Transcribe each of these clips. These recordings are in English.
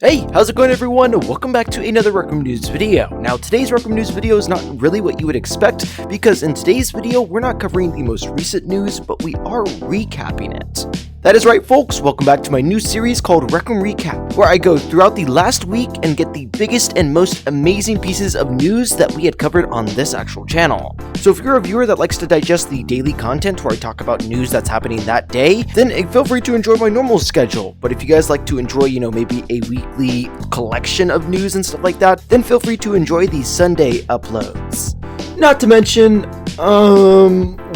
Hey, how's it going everyone? Welcome back to another Recroom News video. Now today's Recroom News video is not really what you would expect because in today's video we're not covering the most recent news, but we are recapping it. That is right folks, welcome back to my new series called Recroom Recap, where I go throughout the last week and get the biggest and most amazing pieces of news that we had covered on this actual channel. So if you're a viewer that likes to digest the daily content where I talk about news that's happening that day, then feel free to enjoy my normal schedule. But if you guys like to enjoy, maybe a weekly collection of news and stuff like that, then feel free to enjoy the Sunday uploads. Not to mention,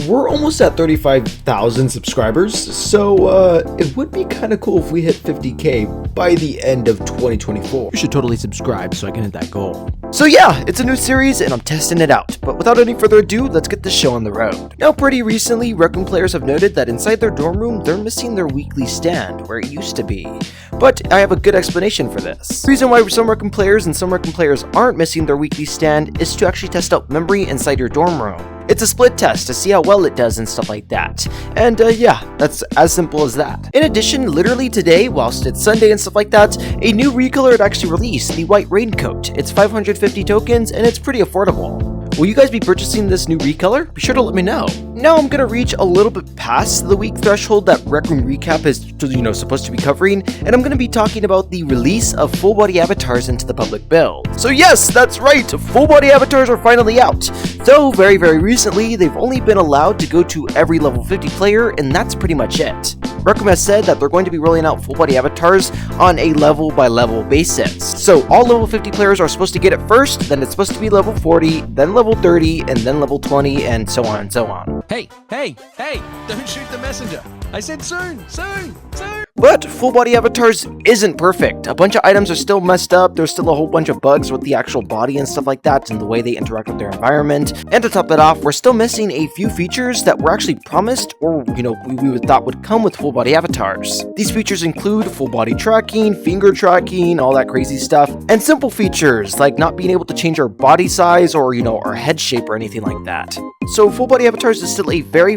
we're almost at 35,000 subscribers, so it would be kind of cool if we hit 50k by the end of 2024. You should totally subscribe so I can hit that goal. So yeah, it's a new series and I'm testing it out, but without any further ado, let's get this show on the road. Now pretty recently, Recroom players have noted that inside their dorm room, they're missing their weekly stand, where it used to be. But I have a good explanation for this. The reason why some Recroom players and some Recroom players aren't missing their weekly stand is to actually test out memory inside your dorm room. It's a split test to see how well it does and stuff like that. And yeah, that's as simple as that. In addition, literally today, whilst it's Sunday and stuff like that, a new recolor had actually released, the White Raincoat. It's 550 tokens and it's pretty affordable. Will you guys be purchasing this new recolor? Be sure to let me know. Now I'm gonna reach a little bit past the week threshold that Recroom Recap is supposed to be covering, and I'm gonna be talking about the release of full body avatars into the public build. So yes, that's right, full body avatars are finally out. Though very recently, they've only been allowed to go to every level 50 player, and that's pretty much it. Recroom has said that they're going to be rolling out full body avatars on a level by level basis. So all level 50 players are supposed to get it first, then it's supposed to be level 40, then level 30, and then level 20, and so on and so on. Hey, don't shoot the messenger. I said soon. But full body avatars isn't perfect. A bunch of items are still messed up, there's still a whole bunch of bugs with the actual body and stuff like that and the way they interact with their environment. And to top it off, we're still missing a few features that were actually promised or, we thought would come with full body avatars. These features include full body tracking, finger tracking, all that crazy stuff, and simple features like not being able to change our body size or, our head shape or anything like that. So full body avatars is still a very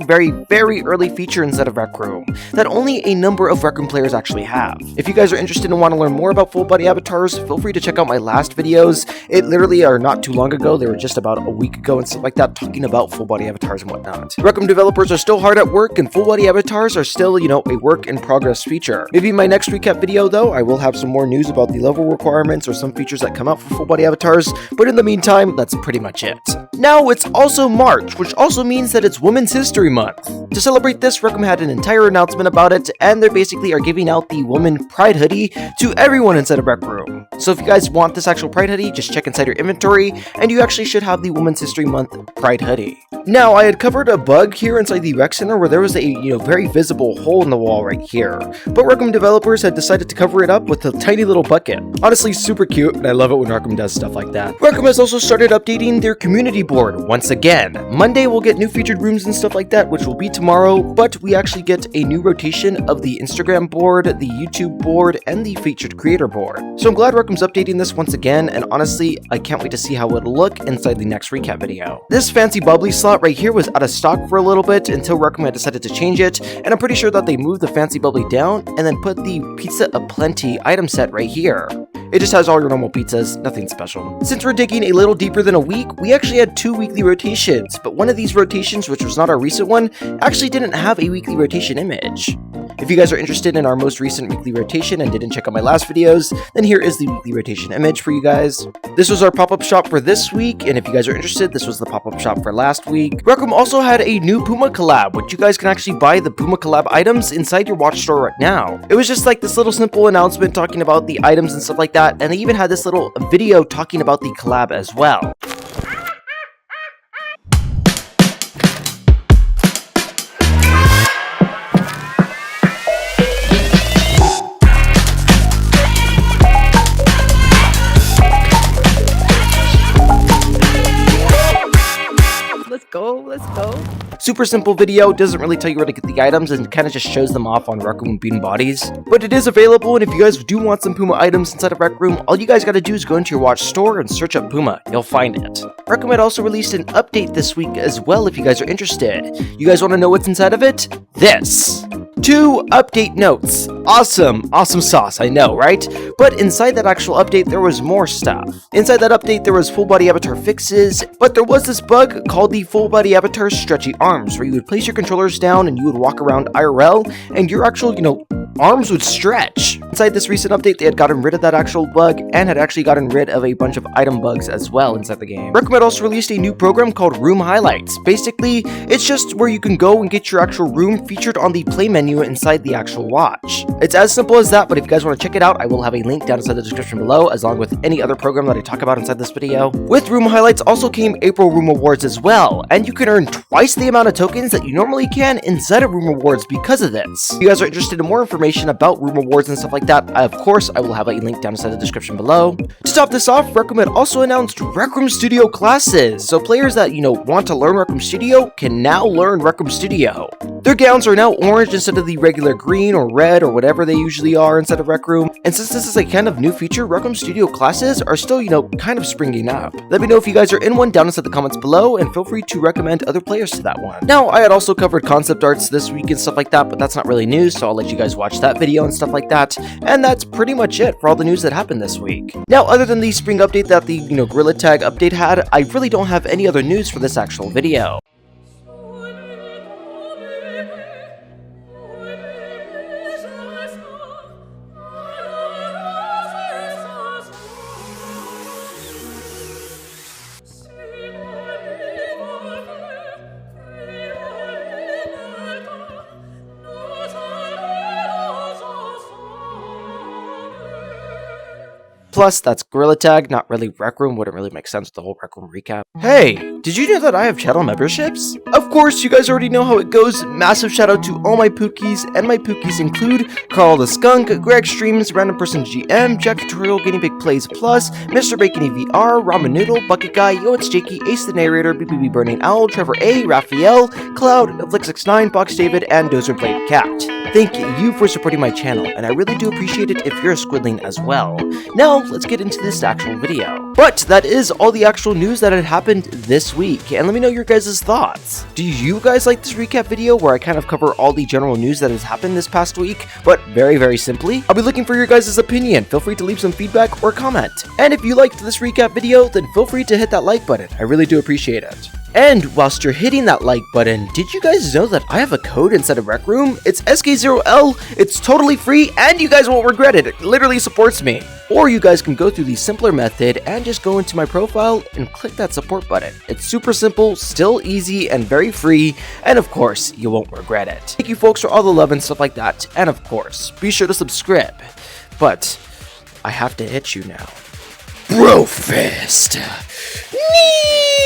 early feature inside of Recroom that only a number of Recroom players actually have. If you guys are interested and want to learn more about full body avatars, feel free to check out my last videos. It literally are not too long ago, they were just about a week ago and stuff like that, talking about full body avatars and whatnot. Recroom developers are still hard at work and full body avatars are still, a work in progress feature. Maybe in my next recap video though, I will have some more news about the level requirements or some features that come out for full body avatars, but in the meantime, that's pretty much it. Now it's also March, which also means that it's Women's History Month. To celebrate this, Recroom had an entire announcement about it, and they basically are giving out the Woman Pride hoodie to everyone inside of Recroom. So if you guys want this actual Pride hoodie, just check inside your inventory, and you actually should have the Women's History Month Pride hoodie. Now, I had covered a bug here inside the rec center where there was a very visible hole in the wall right here, but Recroom developers had decided to cover it up with a tiny little bucket. Honestly, super cute, and I love it when Recroom does stuff like that. Recroom has also started updating their community board once again. Monday we'll get new featured rooms and stuff like that, which will be tomorrow, but we actually get a new rotation of the Instagram board, the YouTube board, and the featured creator board. So I'm glad Recroom's updating this once again, and honestly, I can't wait to see how it'll look inside the next recap video. This fancy bubbly slot right here was out of stock for a little bit until Recroom had decided to change it, and I'm pretty sure that they moved the fancy bubbly down and then put the Pizza Aplenty item set right here. It just has all your normal pizzas, nothing special. Since we're digging a little deeper than a week, we actually had 2 weekly rotations, but one of these rotations, which was not our recent one, actually didn't have a weekly rotation image. If you guys are interested in our most recent weekly rotation and didn't check out my last videos, then here is the weekly rotation image for you guys. This was our pop-up shop for this week, and if you guys are interested, this was the pop-up shop for last week. Recroom also had a new Puma collab, which you guys can actually buy the Puma collab items inside your watch store right now. It was just like this little simple announcement talking about the items and stuff like that, and they even had this little video talking about the collab as well. Let's go. Super simple video, doesn't really tell you where to get the items and kind of just shows them off on Recroom Bean Bodies. But it is available, and if you guys do want some Puma items inside of Recroom, all you guys gotta do is go into your watch store and search up Puma. You'll find it. Recroom had also released an update this week as well if you guys are interested. You guys want to know what's inside of it? This! 2 update notes. Awesome sauce, I know, right? But inside that actual update, there was more stuff. Inside that update, there was full body avatar fixes, but there was this bug called the full body avatar stretchy arms, where you would place your controllers down and you would walk around IRL, and your actual, arms would stretch. Inside this recent update, they had gotten rid of that actual bug and had actually gotten rid of a bunch of item bugs as well inside the game. Recroom had also released a new program called Room Highlights. Basically, it's just where you can go and get your actual room featured on the play menu inside the actual watch. It's as simple as that, but if you guys want to check it out, I will have a link down inside the description below, as long with any other program that I talk about inside this video. With Room Highlights also came April Room Awards as well, and you can earn twice the amount of tokens that you normally can inside of Room Awards because of this. If you guys are interested in more information about Room Awards and stuff like that, of course, I will have a link down inside the description below. To top this off, Recroom had also announced Recroom Studio classes, so players that, want to learn Recroom Studio can now learn Recroom Studio. Their gowns are now orange instead of the regular green or red or whatever they usually are inside of Recroom, and since this is a kind of new feature, Recroom Studio classes are still, kind of springing up. Let me know if you guys are in one down inside the comments below, and feel free to recommend other players to that one. Now, I had also covered concept arts this week and stuff like that, but that's not really news, so I'll let you guys watch that video and stuff like that, and that's pretty much it for all the news that happened this week. Now, other than the spring update that the, Gorilla Tag update had, I really don't have any other news for this actual video. Plus, that's Gorilla Tag, not really Rec Room, wouldn't really make sense with the whole Rec Room recap. Hey, did you know that I have channel memberships? Of course, you guys already know how it goes. Massive shout out to all my Pookies, and my Pookies include Carl the Skunk, Greg Streams, Random Person GM, Jack Tutorial, Guinea Pig Plays Plus, Mr. Bacony VR, Ramen Noodle, Bucket Guy, Yo It's Jakey, Ace the Narrator, BBB Burning Owl, Trevor A, Raphael, Cloud, Flick69, Box David, and Dozer Blade Cat. Thank you for supporting my channel, and I really do appreciate it if you're a squidling as well. Now, let's get into this actual video. But that is all the actual news that had happened this week, and let me know your guys' thoughts. Do you guys like this recap video where I kind of cover all the general news that has happened this past week, but very simply? I'll be looking for your guys' opinion. Feel free to leave some feedback or comment. And if you liked this recap video, then feel free to hit that like button. I really do appreciate it. And whilst you're hitting that like button, did you guys know that I have a code inside of Rec Room? It's SK0L, it's totally free, and you guys won't regret it. It literally supports me. Or you guys can go through the simpler method and just go into my profile and click that support button. It's super simple, still easy, and very free, and of course, you won't regret it. Thank you folks for all the love and stuff like that, and of course, be sure to subscribe. But I have to hit you now. Bro fist! Nee!